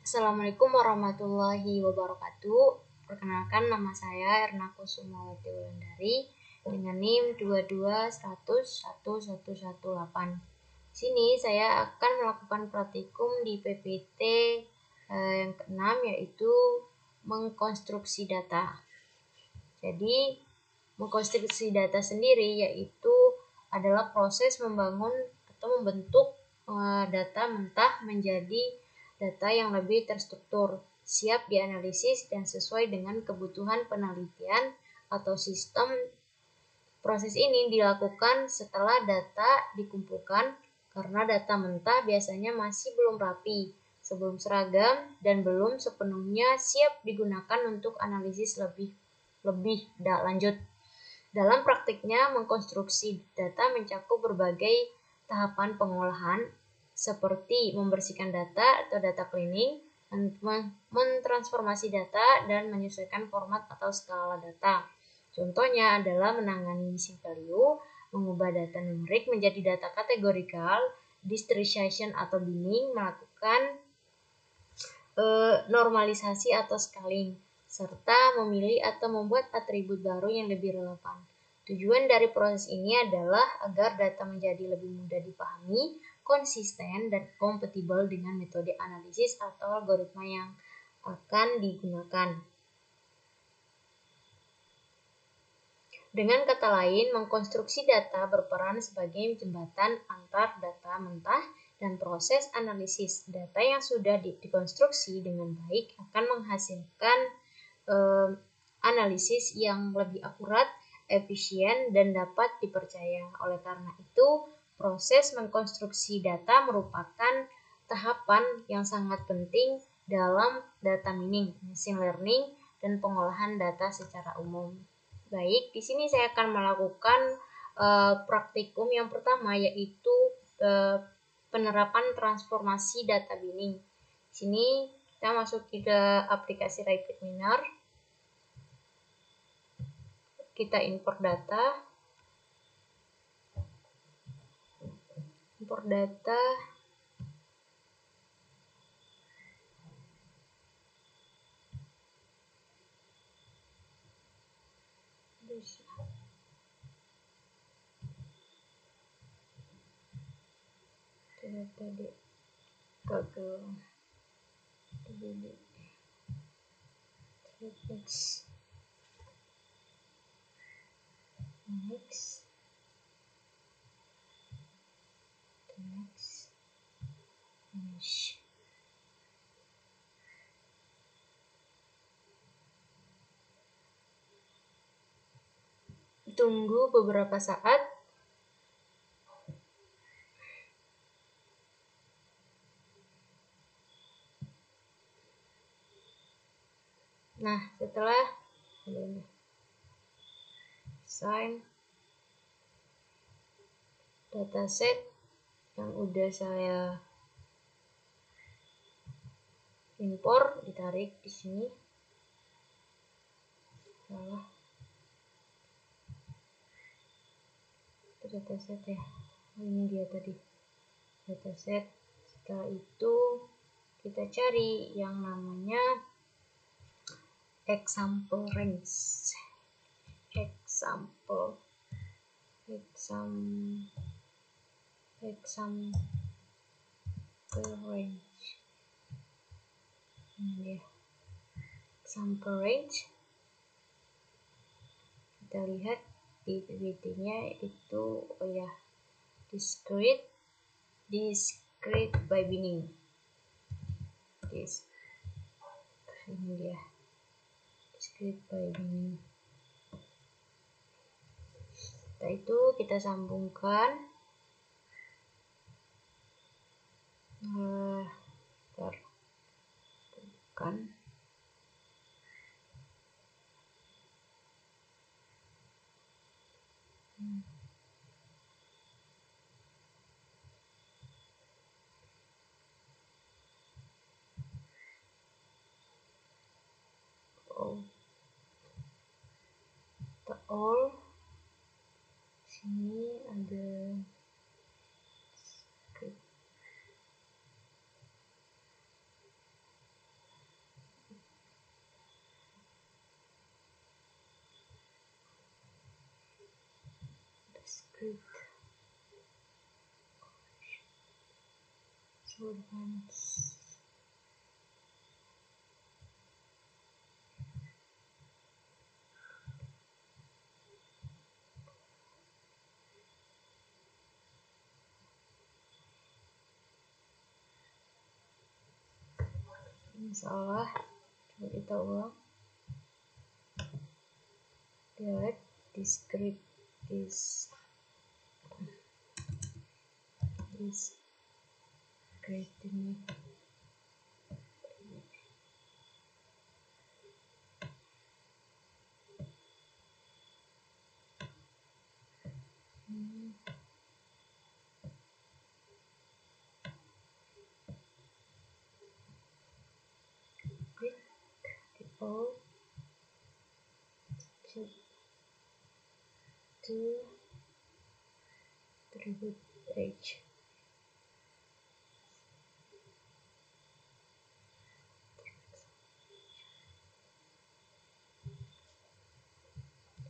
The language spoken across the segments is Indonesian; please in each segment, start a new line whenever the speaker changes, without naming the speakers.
Assalamualaikum warahmatullahi wabarakatuh. Perkenalkan, nama saya Erna Kusumawati Wulandari dengan NIM 22.100.1118. Sini saya akan melakukan praktikum di PPT yang keenam, yaitu mengkonstruksi data. Jadi mengkonstruksi data sendiri yaitu adalah proses membangun atau membentuk data mentah menjadi data yang lebih terstruktur, siap dianalisis dan sesuai dengan kebutuhan penelitian atau sistem. Proses ini dilakukan setelah data dikumpulkan karena data mentah biasanya masih belum rapi, sebelum seragam, dan belum sepenuhnya siap digunakan untuk analisis lebih lanjut. Dalam praktiknya, mengkonstruksi data mencakup berbagai tahapan pengolahan, seperti membersihkan data atau data cleaning, mentransformasi data, dan menyesuaikan format atau skala data. Contohnya adalah menangani missing value, mengubah data numerik menjadi data kategorikal, disaggregation atau binning, melakukan normalisasi atau scaling, serta memilih atau membuat atribut baru yang lebih relevan. Tujuan dari proses ini adalah agar data menjadi lebih mudah dipahami, konsisten, dan kompatibel dengan metode analisis atau algoritma yang akan digunakan. Dengan kata lain, mengkonstruksi data berperan sebagai jembatan antar data mentah dan proses analisis. Data yang sudah dikonstruksi dengan baik akan menghasilkan analisis yang lebih akurat, efisien, dan dapat dipercaya. Oleh karena itu, proses mengkonstruksi data merupakan tahapan yang sangat penting dalam data mining, machine learning, dan pengolahan data secara umum. Baik, di sini saya akan melakukan praktikum yang pertama, yaitu penerapan transformasi data binning. Di sini kita masuk ke aplikasi Rapid Miner. Kita import data. Tadi gagal. Next. Finish. Tunggu beberapa saat. Nah, setelah sign dataset yang udah saya import, ditarik di sini. Salah. Itu dataset ya. Ini dia tadi. Dataset. Setelah itu kita cari yang namanya example range. Example range. Ini dia. Example range. Kita lihat di PPT-nya itu discrete by binning. Ini dia, discrete by binning. Setelah itu kita sambungkan all. Sini ada salah, coba kita ulang. Delete discrete ini. Click the all to attribute age.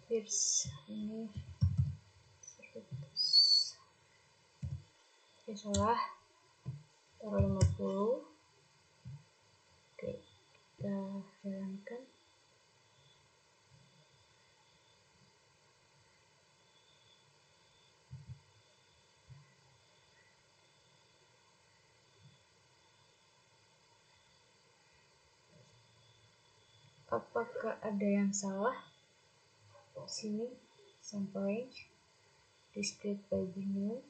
Here's ini salah, taruh 50. Oke, kita jalankan. Apakah ada yang salah? Sini sample range discrete by binary.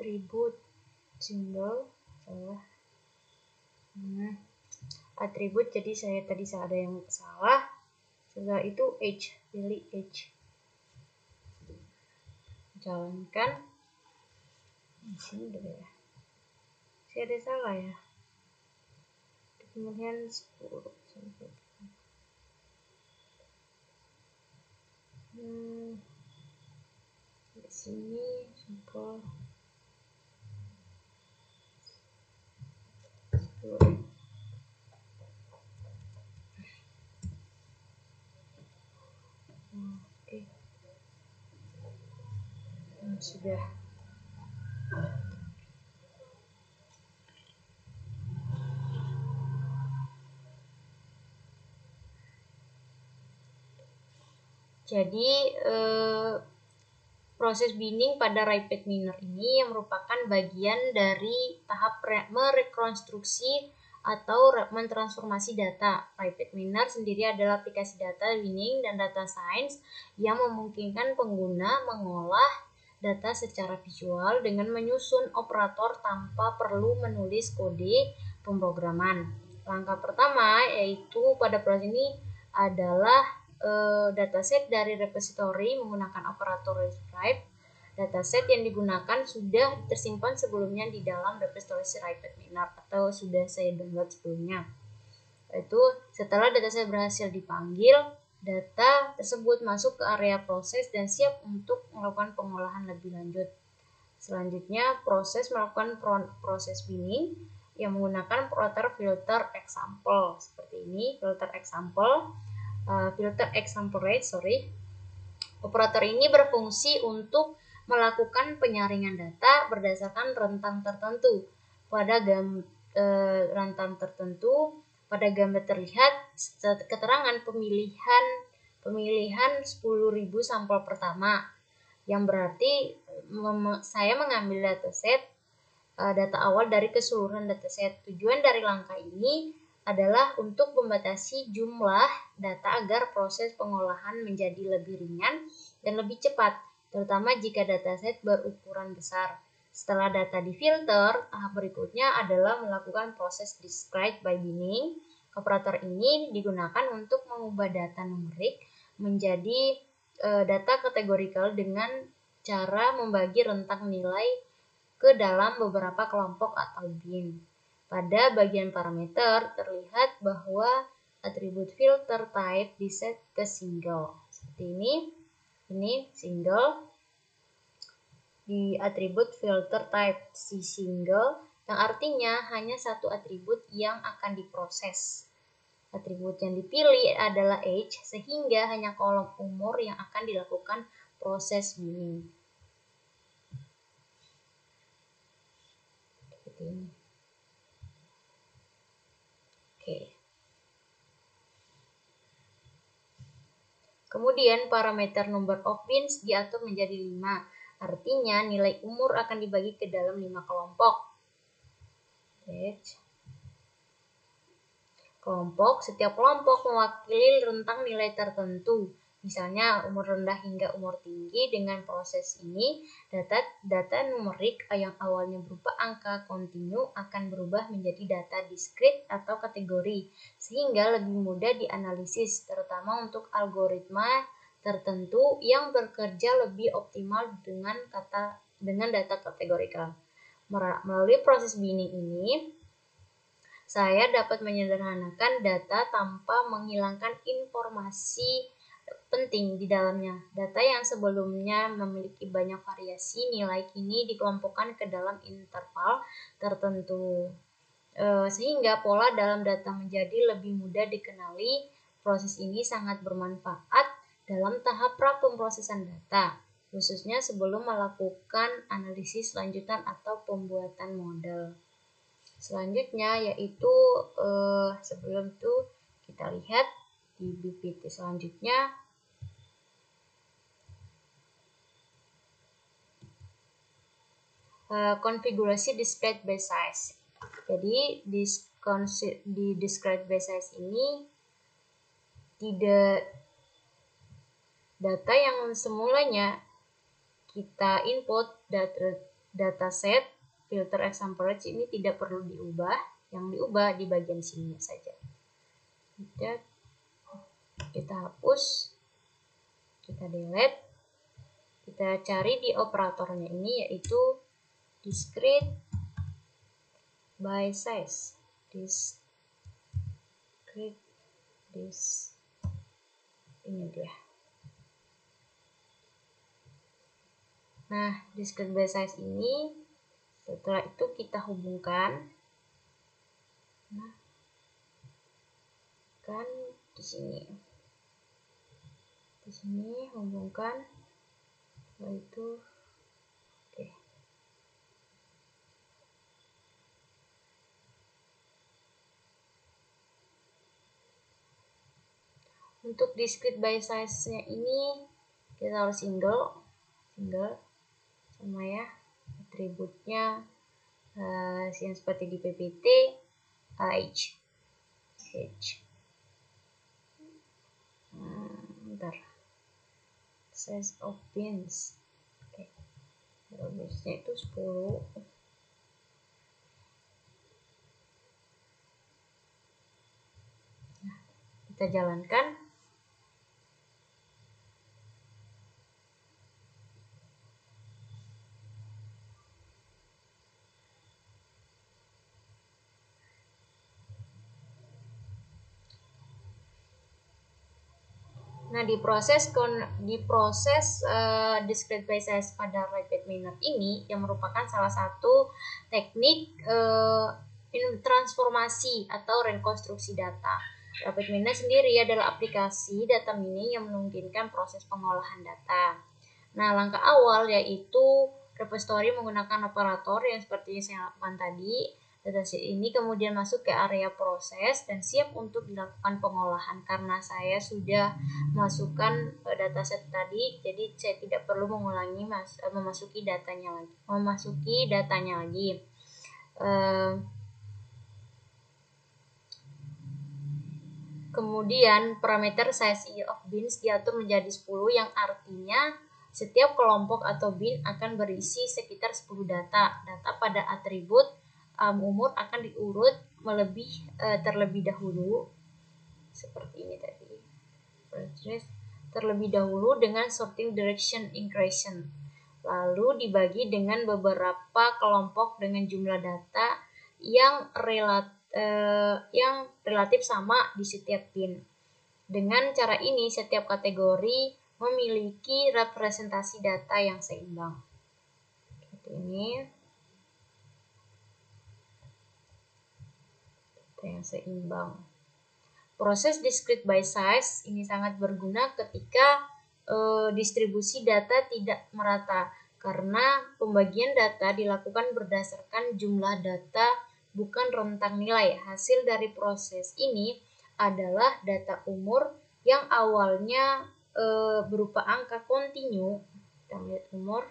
Atribut simbol salah. Atribut, jadi saya tadi ada yang salah. Setelah itu age, pilih age. Jalankan. Di sini udah ya. Saya ada salah ya. Kemudian 10 sampai di sini sampel 10. Oke. Sudah. Jadi proses binning pada rapid miner ini yang merupakan bagian dari tahap merekonstruksi atau mentransformasi data. Rapid miner sendiri adalah aplikasi data binning dan data science yang memungkinkan pengguna mengolah data secara visual dengan menyusun operator tanpa perlu menulis kode pemrograman. Langkah pertama yaitu pada proses ini adalah dataset dari repository menggunakan operator describe. Dataset yang digunakan sudah tersimpan sebelumnya di dalam repository rapid miner atau sudah saya download sebelumnya. Itu setelah dataset berhasil dipanggil, data tersebut masuk ke area proses dan siap untuk melakukan pengolahan lebih lanjut. Selanjutnya, proses melakukan proses binning yang menggunakan filter example seperti ini, filter example rate. Operator ini berfungsi untuk melakukan penyaringan data berdasarkan rentang tertentu. Pada gambar terlihat keterangan pemilihan 10.000 sampel pertama, yang berarti saya mengambil data awal dari keseluruhan dataset. Tujuan dari langkah ini adalah untuk membatasi jumlah data agar proses pengolahan menjadi lebih ringan dan lebih cepat, terutama jika dataset berukuran besar. Setelah data difilter, tahap berikutnya adalah melakukan proses describe by binning. Operator ini digunakan untuk mengubah data numerik menjadi data kategorikal dengan cara membagi rentang nilai ke dalam beberapa kelompok atau bin. Pada bagian parameter terlihat bahwa atribut filter type diset ke single. Seperti ini single di atribut filter type si single, yang artinya hanya satu atribut yang akan diproses. Atribut yang dipilih adalah age, sehingga hanya kolom umur yang akan dilakukan proses binning. Seperti ini. Oke. Kemudian parameter number of bins diatur menjadi 5. Artinya nilai umur akan dibagi ke dalam 5 kelompok. Setiap kelompok mewakili rentang nilai tertentu. Misalnya umur rendah hingga umur tinggi. Dengan proses ini, data numerik yang awalnya berupa angka kontinu akan berubah menjadi data diskrit atau kategori, sehingga lebih mudah dianalisis, terutama untuk algoritma tertentu yang bekerja lebih optimal dengan data kategorikal. Melalui proses binning ini, saya dapat menyederhanakan data tanpa menghilangkan informasi penting di dalamnya. Data yang sebelumnya memiliki banyak variasi nilai kini dikelompokkan ke dalam interval tertentu, sehingga pola dalam data menjadi lebih mudah dikenali. Proses ini sangat bermanfaat dalam tahap pra-pemrosesan data, khususnya sebelum melakukan analisis lanjutan atau pembuatan model. Selanjutnya yaitu sebelum itu kita lihat di BPT selanjutnya konfigurasi discrete base size. Jadi di discrete base size ini tidak data yang semulanya kita input dataset filter example ini tidak perlu diubah, yang diubah di bagian sini saja. Kita hapus, kita delete, kita cari di operatornya ini yaitu discrete by size. Ini dia. Nah, discrete by size ini setelah itu kita hubungkan. Nah, kan di sini hubungkan, setelah itu oke. Untuk discrete by size-nya ini kita harus single sama ya, atributnya yang seperti di PPT age. Bentar, size of bins. Oke. Binsnya itu 10. Nah, kita jalankan. Nah, di proses discrete by size pada rapid miner ini yang merupakan salah satu teknik transformasi atau rekonstruksi data. Rapid miner sendiri adalah aplikasi data mining yang memungkinkan proses pengolahan data. Nah, langkah awal yaitu repository menggunakan operator yang seperti yang saya lakukan tadi. Dataset ini kemudian masuk ke area proses dan siap untuk dilakukan pengolahan. Karena saya sudah masukkan dataset tadi, jadi saya tidak perlu mengulangi memasuki datanya lagi. Kemudian parameter size of bins diatur menjadi 10, yang artinya setiap kelompok atau bin akan berisi sekitar 10 data. Data pada atribut umur akan diurut terlebih dahulu seperti ini tadi. Terlebih dahulu dengan sorting direction increase. lalu dibagi dengan beberapa kelompok dengan jumlah data yang relatif sama di setiap bin. Dengan cara ini, setiap kategori memiliki representasi data yang seimbang. Seperti ini. Data yang seimbang. Proses discrete by size ini sangat berguna ketika distribusi data tidak merata, karena pembagian data dilakukan berdasarkan jumlah data, bukan rentang nilai. Hasil dari proses ini adalah data umur yang awalnya berupa angka kontinu. Kita lihat umur.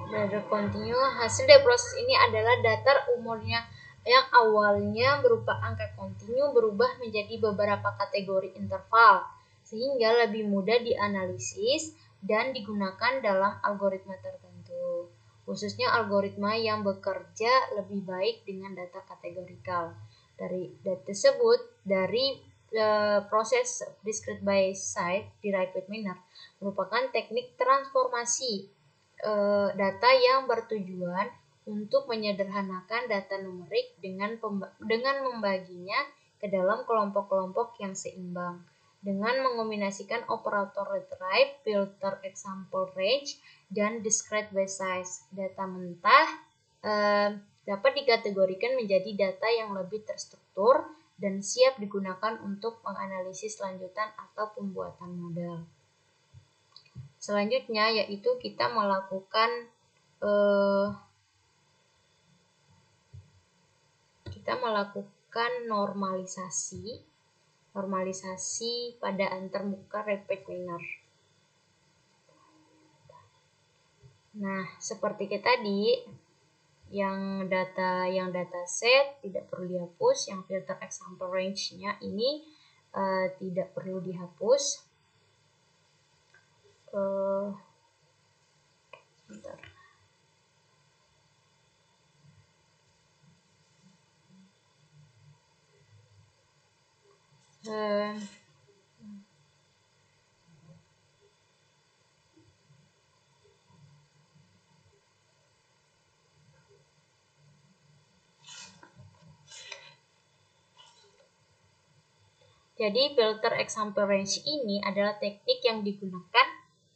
Data kontinu, hasil dari proses ini adalah data umurnya yang awalnya berupa angka kontinu berubah menjadi beberapa kategori interval, sehingga lebih mudah dianalisis dan digunakan dalam algoritma tertentu, khususnya algoritma yang bekerja lebih baik dengan data kategorikal. Dari data tersebut, dari proses discrete by size derived manner merupakan teknik transformasi data yang bertujuan untuk menyederhanakan data numerik dengan membaginya ke dalam kelompok-kelompok yang seimbang. Dengan mengombinasikan operator retrieve, filter example range, dan discrete by size, data mentah dapat dikategorikan menjadi data yang lebih terstruktur dan siap digunakan untuk menganalisis lanjutan atau pembuatan model. Selanjutnya yaitu kita melakukan normalisasi pada antarmuka rapid manner. Nah, seperti tadi, yang data set tidak perlu dihapus, yang filter example range-nya ini tidak perlu dihapus. Bentar. Jadi filter example range ini adalah teknik yang digunakan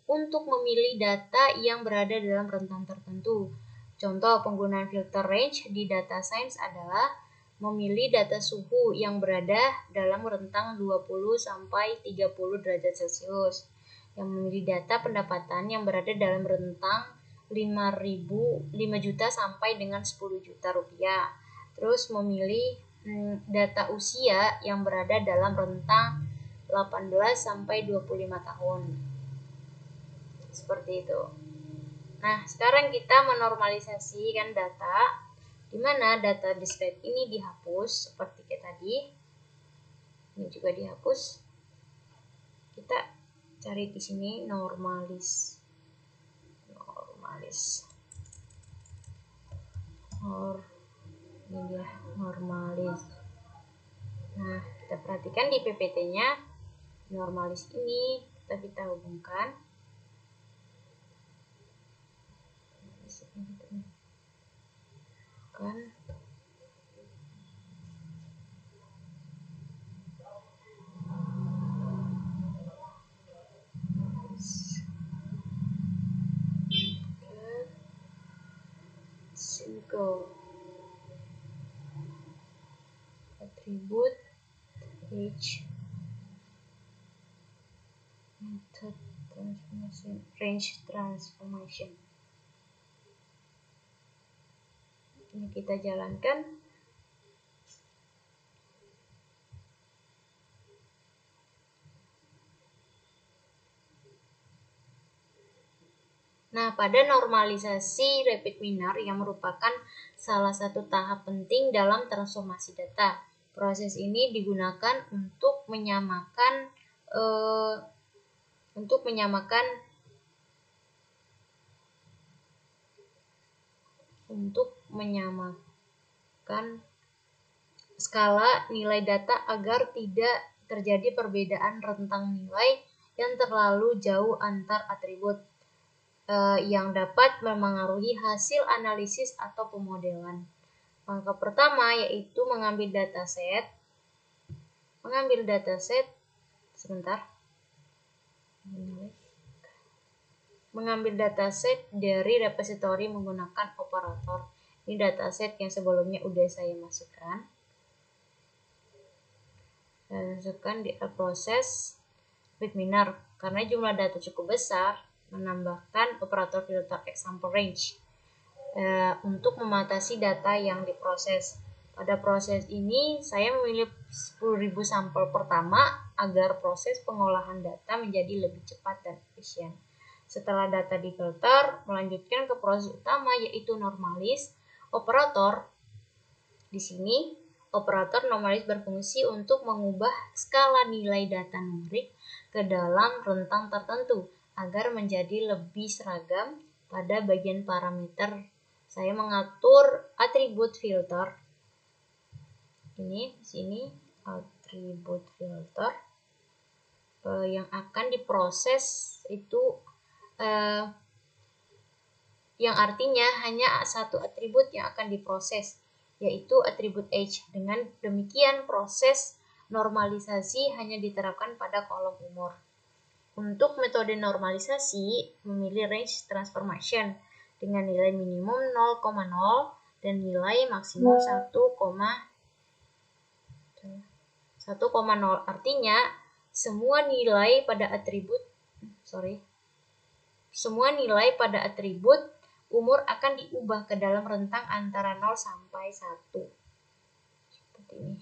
untuk memilih data yang berada dalam rentang tertentu. Contoh penggunaan filter range di data science adalah memilih data suhu yang berada dalam rentang 20 sampai 30 derajat Celcius. Yang memilih data pendapatan yang berada dalam rentang 5 juta sampai dengan 10 juta rupiah. Terus memilih data usia yang berada dalam rentang 18 sampai 25 tahun. Seperti itu. Nah, sekarang kita menormalisasikan data, di mana data discrete ini dihapus seperti kayak tadi. Ini juga dihapus. Kita cari di sini normalis. Ini dia normalis. Nah, kita perhatikan di PPT-nya normalis ini kita hubungkan. Kan single attribute age method transformation range transformation. Ini kita jalankan. Nah, pada normalisasi rapid manner yang merupakan salah satu tahap penting dalam transformasi data. Proses ini digunakan untuk menyamakan untuk menyamakan skala nilai data agar tidak terjadi perbedaan rentang nilai yang terlalu jauh antar atribut yang dapat memengaruhi hasil analisis atau pemodelan. Langkah pertama yaitu mengambil dataset dari repository menggunakan operator. Ini dataset yang sebelumnya udah saya masukkan. Saya masukkan di proses Bitminer karena jumlah data cukup besar, menambahkan operator filter example range untuk membatasi data yang diproses. Pada proses ini, saya memilih 10.000 sampel pertama agar proses pengolahan data menjadi lebih cepat dan efisien. Setelah data difilter, melanjutkan ke proses utama yaitu normalis. Di sini, operator normalis berfungsi untuk mengubah skala nilai data numerik ke dalam rentang tertentu agar menjadi lebih seragam. Pada bagian parameter, saya mengatur atribut filter. Ini di sini atribut filter yang akan diproses itu yang artinya hanya satu atribut yang akan diproses, yaitu atribut age. Dengan demikian, proses normalisasi hanya diterapkan pada kolom umur. Untuk metode normalisasi, memilih range transformation dengan nilai minimum 0,0 dan nilai maksimum 1,0. Artinya, semua nilai pada atribut umur akan diubah ke dalam rentang antara 0 sampai 1. Seperti ini.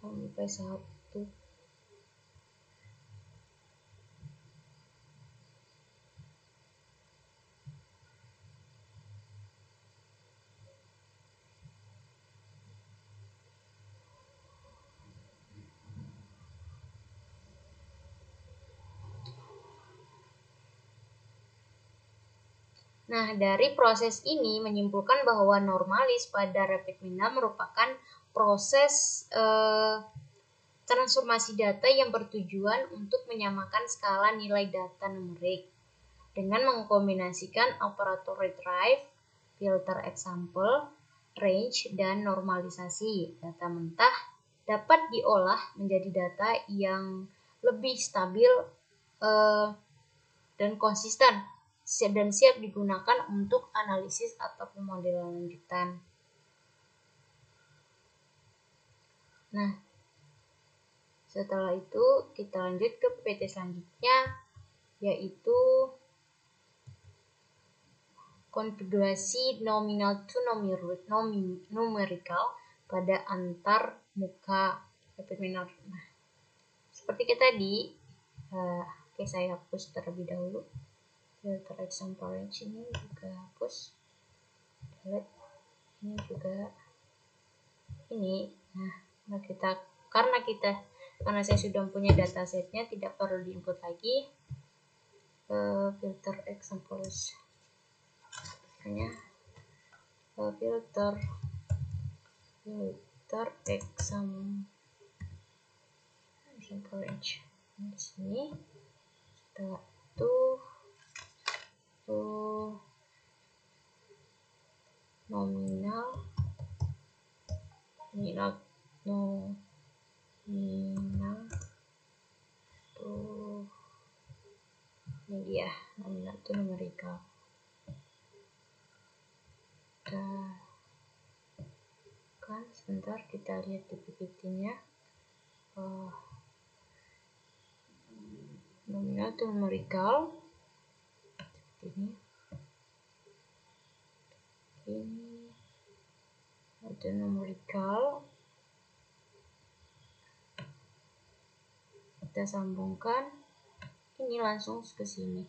Sampai 1. Nah, dari proses ini menyimpulkan bahwa normalis pada RapidMiner merupakan proses transformasi data yang bertujuan untuk menyamakan skala nilai data numerik dengan mengkombinasikan operator retrieve, filter example, range, dan normalisasi. Data mentah dapat diolah menjadi data yang lebih stabil dan konsisten dan siap digunakan untuk analisis atau pemodelan lanjutan. Nah, setelah itu kita lanjut ke PPT selanjutnya, yaitu konfigurasi nominal to numerical pada antar muka RapidMiner. Nah, seperti tadi, saya hapus terlebih dahulu. Filter example range ini juga hapus, delete ini juga ini. Nah, karena saya sudah punya datasetnya, tidak perlu diinput lagi. Filter examples hanya filter example range di sini. Setelah itu nominal ini dia nominal to numerical. Kan sebentar kita lihat di PPT-nya. Nominal to numerical ini ada numerical, kita sambungkan ini langsung ke sini.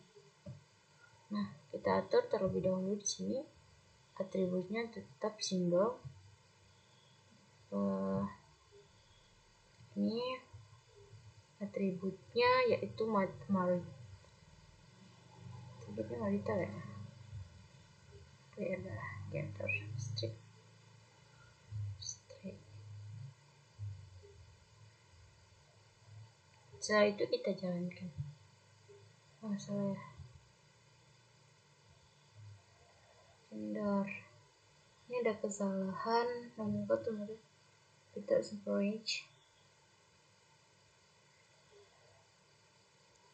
Nah, kita atur terlebih dahulu di sini atributnya tetap simbol. Ini atributnya yaitu Kita nggak detail ya. Oke, ada getter strip. Setelah itu kita jalankan. Salah ya. Gender. Ini ada kesalahan. Namanya tuh kita storage.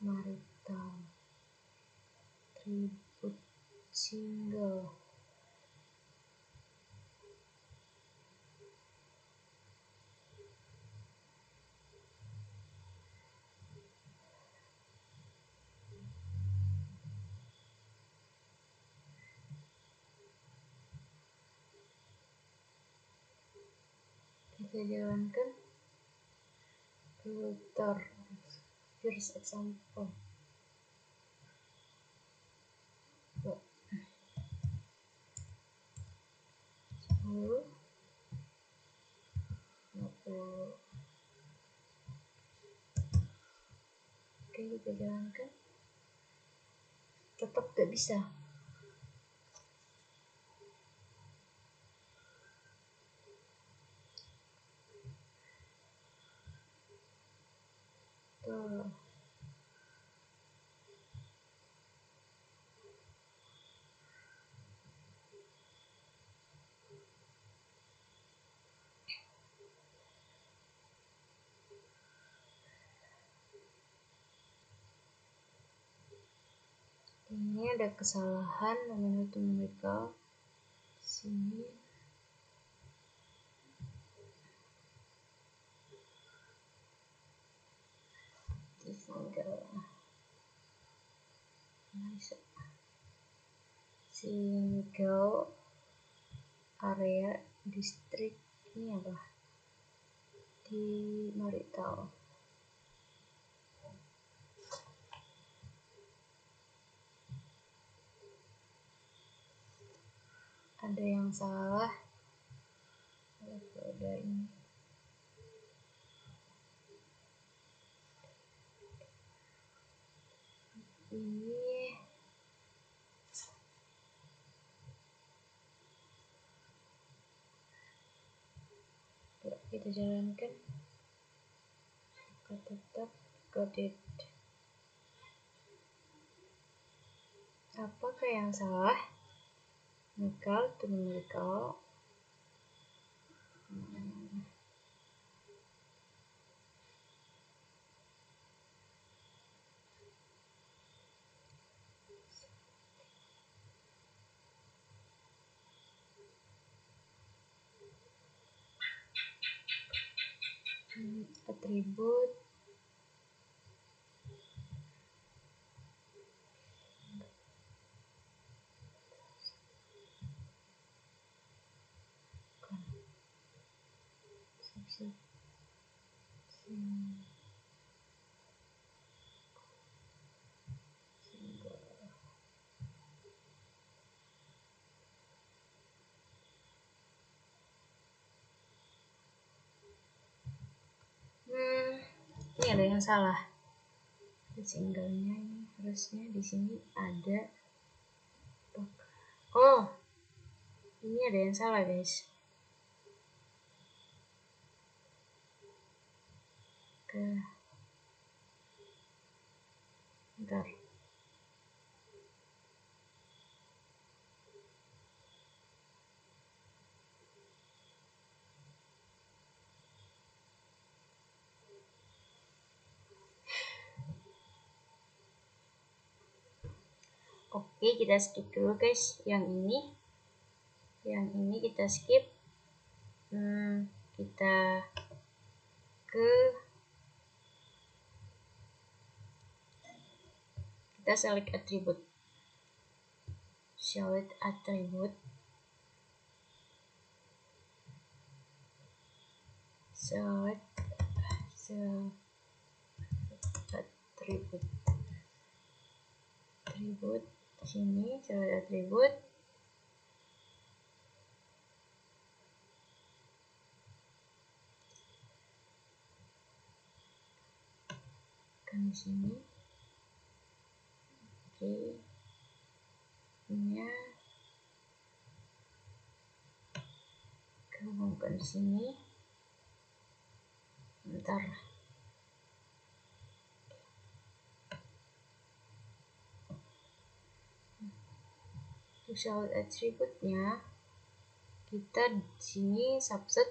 Marital. Tribute single. Kita jalankan filter. First example. 10, 50. Oke, kita jalankan. Tetap gak bisa. Tuh. Ini ada kesalahan namanya numerical. Sini single area district. Ini apa? Di marital. Ada yang salah. Ada ini. Ini kita jalankan. Kita tetap coded. Apakah yang salah? Numerical to numerical. Atribut ini ada yang salah. Singlenya ini harusnya di sini ada. Oh, ini ada yang salah guys. Bentar. Oke, kita skip dulu guys. Yang ini kita skip. Kita select attribute. Select attribute. Select attribute. Attribute sini select attribute. Kan di sini. Oke. nya gabungkan di sini. Bentar. Result attribute-nya kita di sini subset,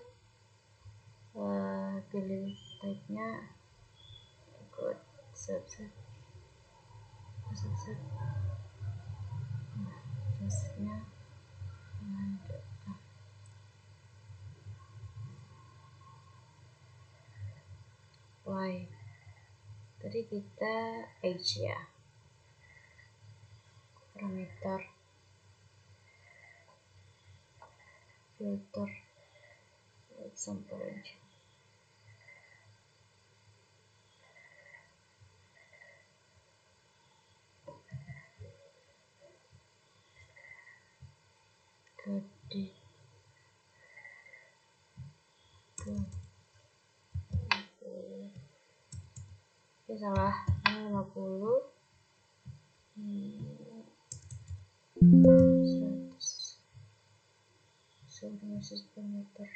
pilih type-nya code subset subsetnya y. Tadi kita age ya, parameter filter sample range. Oke, salah, 50 100 100 per meter.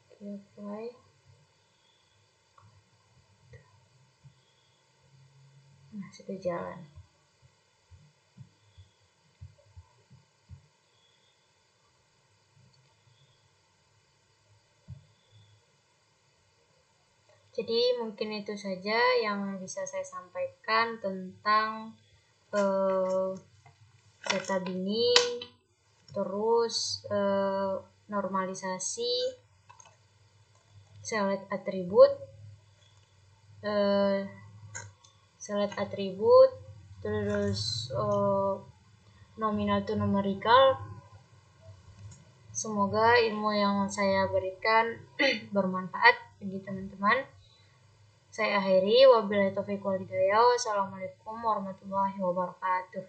Oke, apply. Nah, sudah jalan. Jadi mungkin itu saja yang bisa saya sampaikan tentang data binding, terus normalisasi, select atribut, terus nominal to numerical. Semoga ilmu yang saya berikan bermanfaat bagi teman-teman. Saya akhiri, wabillahi taufiq wal hidayah. Wassalamualaikum warahmatullahi wabarakatuh.